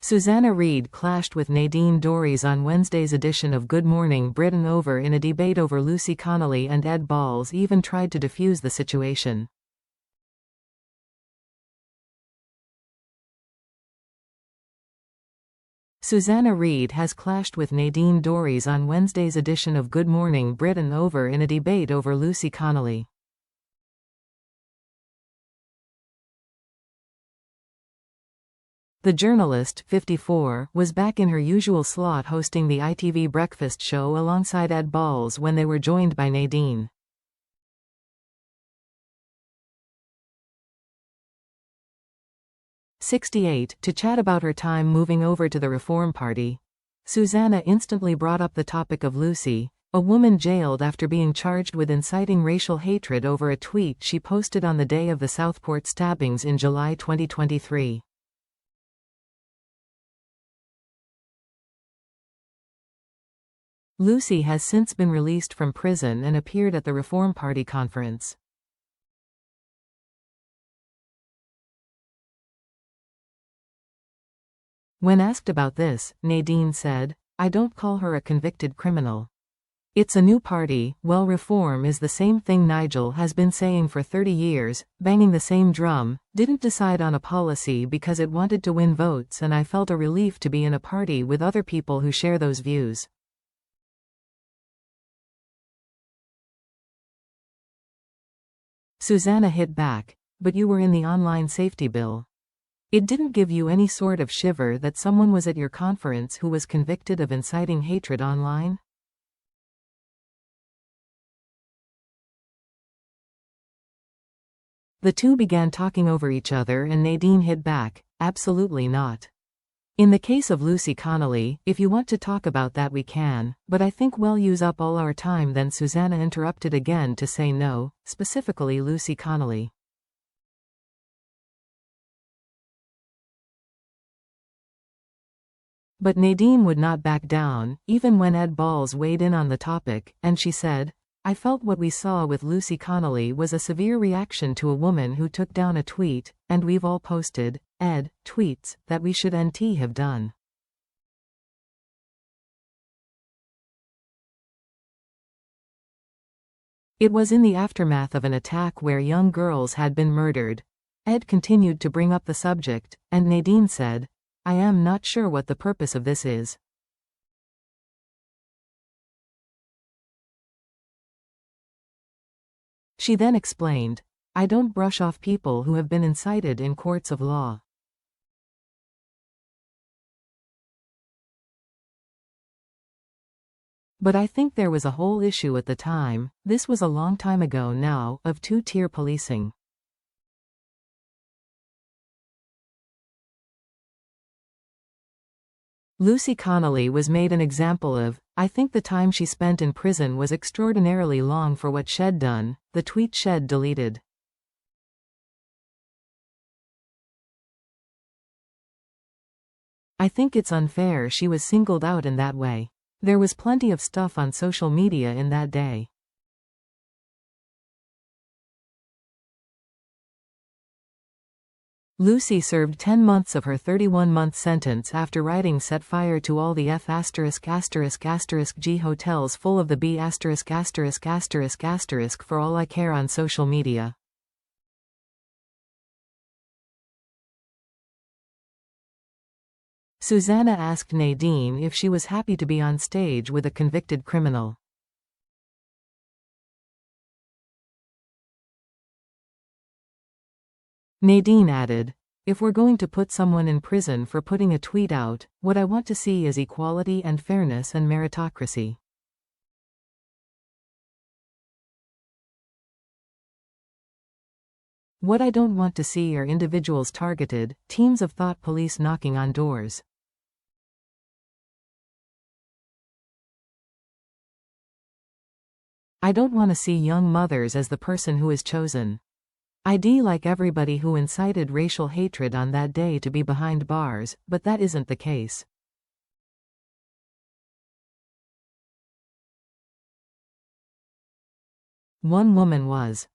Susanna Reid clashed with Nadine Dorries on Wednesday's edition of Good Morning Britain in a debate over Lucy Connolly, and Ed Balls even tried to defuse the situation. Susanna Reid has clashed with Nadine Dorries on Wednesday's edition of Good Morning Britain in a debate over Lucy Connolly. The journalist, 54, was back in her usual slot hosting the ITV breakfast show alongside Ed Balls when they were joined by Nadine. (68) To chat about her time moving over to the Reform Party. Susanna instantly brought up the topic of Lucy, a woman jailed after being charged with inciting racial hatred over a tweet she posted on the day of the Southport stabbings in July 2023. Lucy has since been released from prison and appeared at the Reform Party conference. When asked about this, Nadine said, "I don't call her a convicted criminal. It's a new party. Well, reform is the same thing Nigel has been saying for 30 years, banging the same drum. Didn't decide on a policy because it wanted to win votes, and I felt a relief to be in a party with other people who share those views." Susanna hit back, "But you were in the online safety bill. It didn't give you any sort of shiver that someone was at your conference who was convicted of inciting hatred online?" The two began talking over each other and Nadine hit back, "Absolutely not. In the case of Lucy Connolly, if you want to talk about that we can, but I think we'll use up all our time." Then Susanna interrupted again to say no, specifically Lucy Connolly. But Nadine would not back down, even when Ed Balls weighed in on the topic, and she said, "I felt what we saw with Lucy Connolly was a severe reaction to a woman who took down a tweet, and we've all posted, Ed, tweets, that we should have done. It was in the aftermath of an attack where young girls had been murdered." Ed continued to bring up the subject, and Nadine said, "I am not sure what the purpose of this is." She then explained, "I don't brush off people who have been incited in courts of law. But I think there was a whole issue at the time, this was a long time ago now, of two-tier policing." Lucy Connolly was made an example of. "I think the time she spent in prison was extraordinarily long for what she'd done." The tweet Shed deleted. "I think it's unfair she was singled out in that way. There was plenty of stuff on social media in that day." Lucy served 10 months of her 31-month sentence after writing "set fire to all the F***G hotels full of the B***** for all I care" on social media. Susanna asked Nadine if she was happy to be on stage with a convicted criminal. Nadine added, "If we're going to put someone in prison for putting a tweet out, what I want to see is equality and fairness and meritocracy. What I don't want to see are individuals targeted, teams of thought police knocking on doors. I don't want to see young mothers as the person who is chosen. I'd like everybody who incited racial hatred on that day to be behind bars, but that isn't the case." One woman was